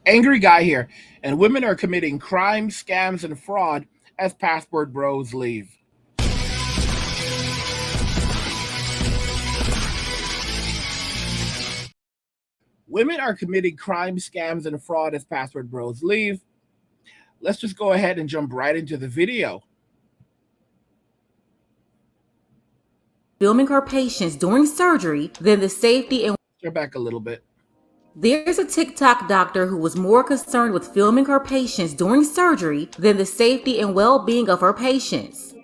Angry guy here, and women are committing crime, scams, and fraud as passport bros leave. Women are committing crime, scams, and fraud as passport bros leave. Let's just go ahead and jump right into the video. Filming her patients during surgery than the safety and Step back a little bit. There's a TikTok doctor who was more concerned with filming her patients during surgery than the safety and well-being of her patients.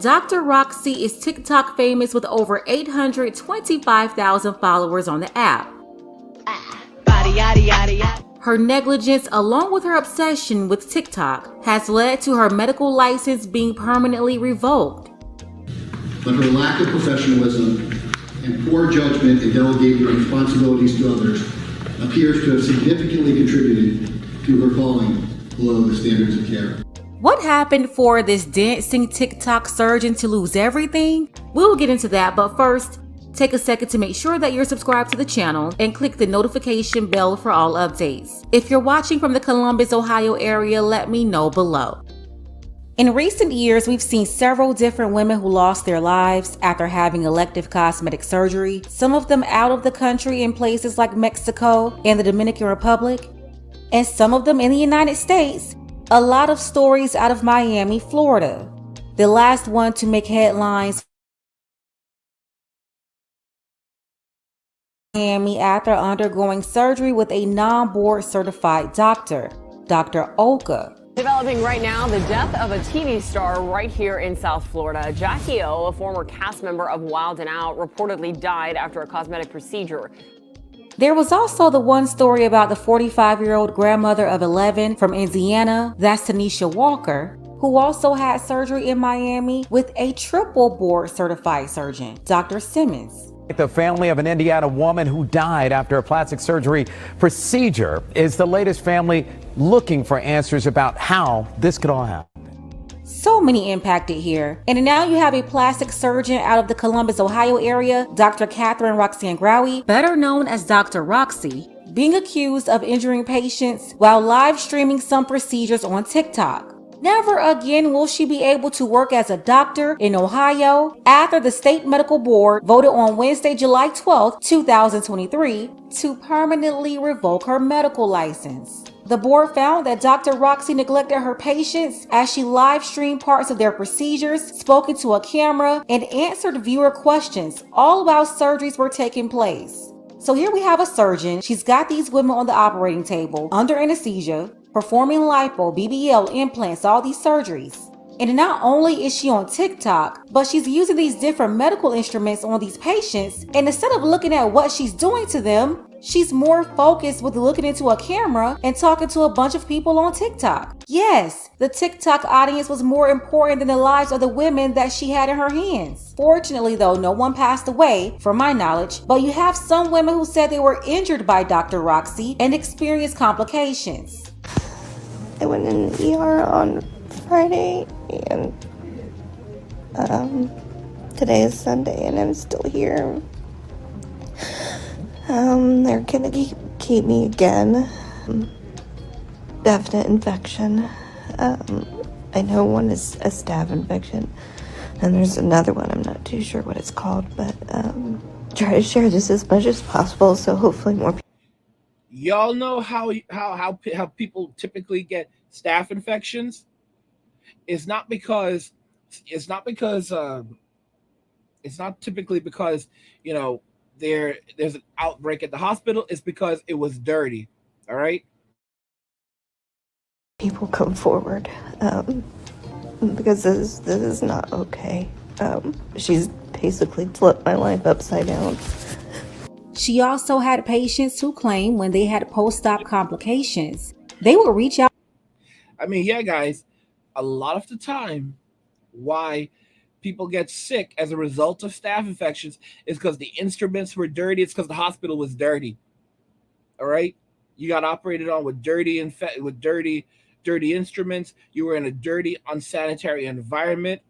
Dr. Roxy is TikTok famous with over 825,000 followers on the app. Her negligence, along with her obsession with TikTok, has led to her medical license being permanently revoked. But her lack of professionalism and poor judgment in delegating responsibilities to others appears to have significantly contributed to her falling below the standards of care. What happened for this dancing TikTok surgeon to lose everything? We will get into that, but first, take a second to make sure that you're subscribed to the channel and click the notification bell for all updates. If you're watching from the Columbus, Ohio area, let me know below. In recent years, we've seen several different women who lost their lives after having elective cosmetic surgery, some of them out of the country in places like Mexico and the Dominican Republic, and some of them in the United States. A lot of stories out of Miami, Florida. The last one to make headlines, Miami, after undergoing surgery with a non-board certified doctor, Dr. Oka. Developing right now, the death of a TV star right here in South Florida. Jackie O, a former cast member of Wild 'N Out, reportedly died after a cosmetic procedure. There was also the one story about the 45-year-old grandmother of 11 from Indiana, that's Tanisha Walker, who also had surgery in Miami with a triple board certified surgeon, Dr. Simmons. The family of an Indiana woman who died after a plastic surgery procedure is the latest family looking for answers about how this could all happen. So many impacted here. And now you have a plastic surgeon out of the Columbus, Ohio area, Dr. Catherine Roxanne Growie, better known as Dr. Roxy, being accused of injuring patients while live streaming some procedures on TikTok. Never again will she be able to work as a doctor in Ohio after the state medical board voted on Wednesday, July 12, 2023, to permanently revoke her medical license. The board found that Dr. Roxy neglected her patients as she live streamed parts of their procedures, spoke into a camera, and answered viewer questions, all while surgeries were taking place. So here we have a surgeon. She's got these women on the operating table under anesthesia, performing lipo, BBL, implants, all these surgeries. And not only is she on TikTok, but she's using these different medical instruments on these patients. And instead of looking at what she's doing to them, she's more focused with looking into a camera and talking to a bunch of people on TikTok. Yes, the TikTok audience was more important than the lives of the women that she had in her hands. Fortunately though, no one passed away, from my knowledge, but you have some women who said they were injured by Dr. Roxy and experienced complications. I went in the ER on Friday, and today is Sunday, and I'm still here. They're gonna keep me again. Definite infection. I know one is a staph infection, and there's another one. I'm not too sure what it's called, but try to share this as much as possible, so hopefully more people. Y'all know how people typically get staph infections? It's not because it's not because it's not typically because there's an outbreak at the hospital. It's because it was dirty. All right. People come forward because this is not okay. She's basically flipped my life upside down. She also had patients who claim when they had post-op complications, they would reach out. I mean, yeah, guys, a lot of the time, why people get sick as a result of staph infections is because the instruments were dirty. It's because the hospital was dirty. All right, you got operated on with dirty instruments. You were in a dirty, unsanitary environment.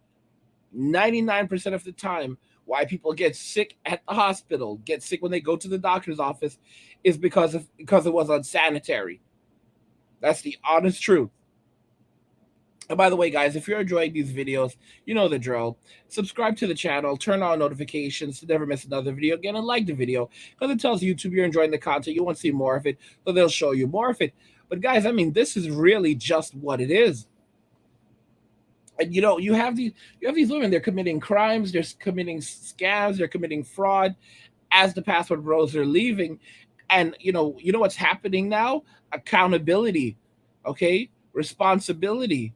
99% of the time, why people get sick at the hospital, get sick when they go to the doctor's office, is because it was unsanitary. That's the honest truth. And by the way, guys, if you're enjoying these videos, you know the drill. Subscribe to the channel, turn on notifications to never miss another video again, and like the video because it tells YouTube you're enjoying the content. You want to see more of it, so they'll show you more of it. But guys, I mean, this is really just what it is. And you have these women. They're committing crimes. They're committing scams. They're committing fraud. As the password bros are leaving, and what's happening now? Accountability, okay, responsibility.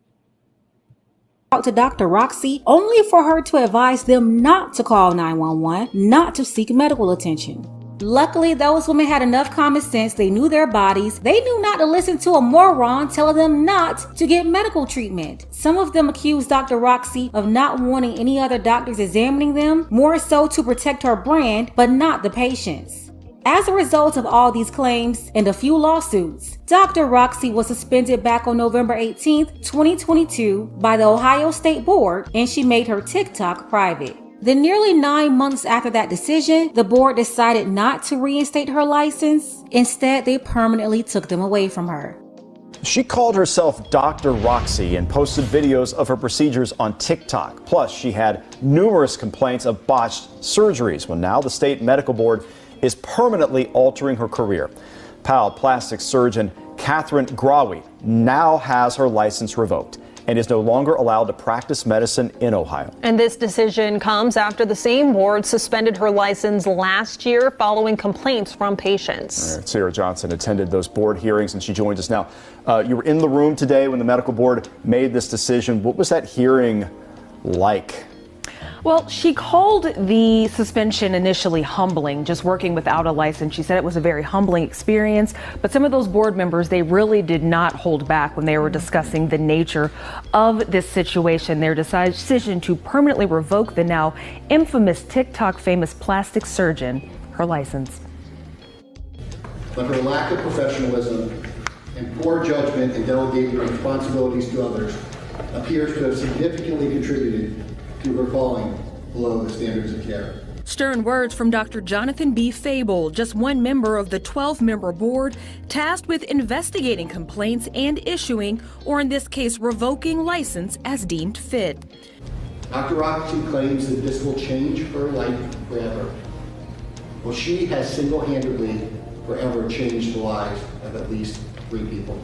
Out to Dr. Roxy only for her to advise them not to call 911, not to seek medical attention. Luckily, those women had enough common sense. They knew their bodies. They knew not to listen to a moron telling them not to get medical treatment. Some of them accused Dr. Roxy of not wanting any other doctors examining them, more so to protect her brand, but not the patients. As a result of all these claims and a few lawsuits, Dr. Roxy was suspended back on November 18th, 2022 by the Ohio State Board, and she made her TikTok private. Then nearly 9 months after that decision, the board decided not to reinstate her license. Instead, they permanently took them away from her. She called herself Dr. Roxy and posted videos of her procedures on TikTok. Plus, she had numerous complaints of botched surgeries. Well, now the state medical board is permanently altering her career. PAL plastic surgeon Catherine Grawi now has her license revoked and is no longer allowed to practice medicine in Ohio. And this decision comes after the same board suspended her license last year following complaints from patients. Right, Sarah Johnson attended those board hearings and she joins us now. You were in the room today when the medical board made this decision. What was that hearing like? Well, she called the suspension initially humbling, just working without a license. She said it was a very humbling experience, but some of those board members, they really did not hold back when they were discussing the nature of this situation. Their decision to permanently revoke the now infamous TikTok famous plastic surgeon her license. But her lack of professionalism and poor judgment in delegating responsibilities to others appears to have significantly contributed to her falling below the standards of care. Stern words from Dr. Jonathan B. Fable, just one member of the 12-member board tasked with investigating complaints and issuing, or in this case, revoking license as deemed fit. Dr. Roxy claims that this will change her life forever. Well, she has single-handedly forever changed the lives of at least 3 people.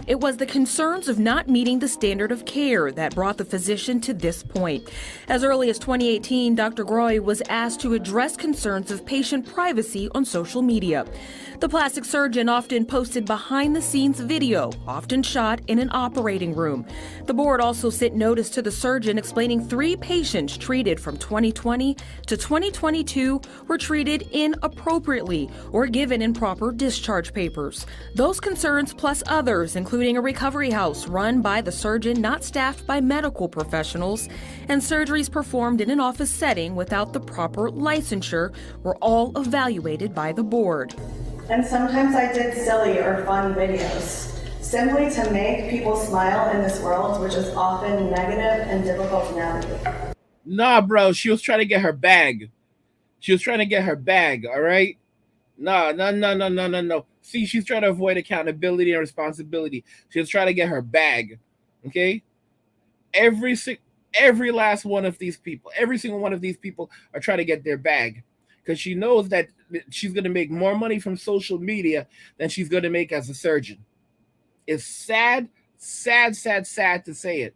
It was the concerns of not meeting the standard of care that brought the physician to this point. As early as 2018, Dr. Groy was asked to address concerns of patient privacy on social media. The plastic surgeon often posted behind-the-scenes video, often shot in an operating room. The board also sent notice to the surgeon explaining 3 patients treated from 2020 to 2022 were treated inappropriately or given improper discharge papers. Those concerns plus others, including a recovery house run by the surgeon, not staffed by medical professionals, and surgeries performed in an office setting without the proper licensure, were all evaluated by the board. And sometimes I did silly or fun videos, simply to make people smile in this world, which is often negative and difficult to navigate. Nah, bro, she was trying to get her bag. She was trying to get her bag, all right? No. See, she's trying to avoid accountability and responsibility. She was trying to get her bag, okay? Every last one of these people, every single one of these people are trying to get their bag because she knows that she's going to make more money from social media than she's going to make as a surgeon. It's sad to say it,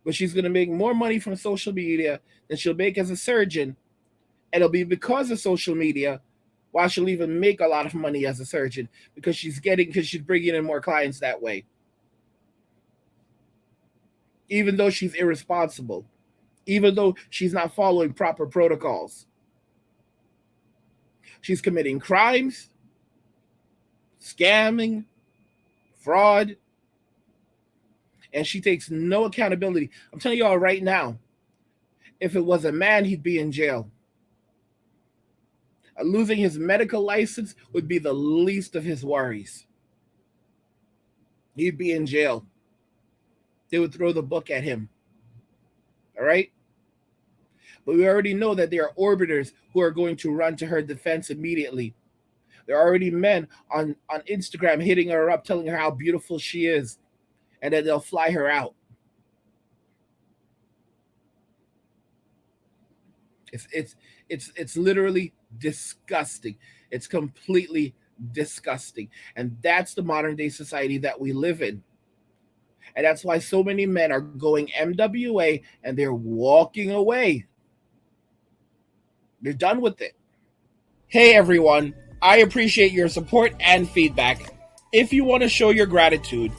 but she's going to make more money from social media than she'll make as a surgeon, and it'll be because of social media why she'll even make a lot of money as a surgeon, because she's bringing in more clients that way. Even though she's irresponsible, even though she's not following proper protocols. She's committing crimes, scamming, fraud, and she takes no accountability. I'm telling y'all right now, if it was a man, he'd be in jail. Losing his medical license would be the least of his worries. He'd be in jail. They would throw the book at him. All right? But we already know that there are orbiters who are going to run to her defense immediately. There are already men on Instagram hitting her up, telling her how beautiful she is, and then they'll fly her out. It's literally disgusting. It's completely disgusting. And that's the modern day society that we live in. And that's why so many men are going MWA and they're walking away. They're done with it. Hey everyone, I appreciate your support and feedback. If you want to show your gratitude,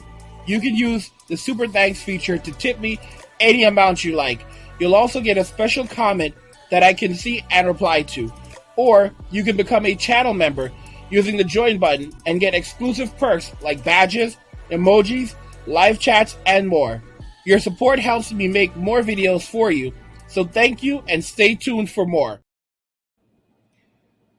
you can use the super thanks feature to tip me any amount you like. You'll also get a special comment that I can see and reply to. Or you can become a channel member using the join button and get exclusive perks like badges, emojis, live chats, and more. Your support helps me make more videos for you, so thank you and stay tuned for more.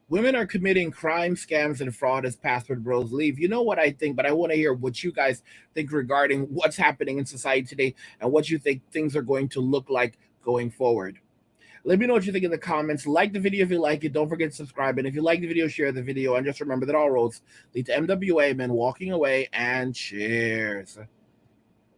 Women are committing crime, scams, and fraud as password bros leave. You know what I think, but I want to hear what you guys think regarding what's happening in society today and what you think things are going to look like going forward. Let me know what you think in the comments. Like the video if you like it. Don't forget to subscribe. And if you like the video, share the video. And just remember that all roads lead to MWA, men walking away, and cheers.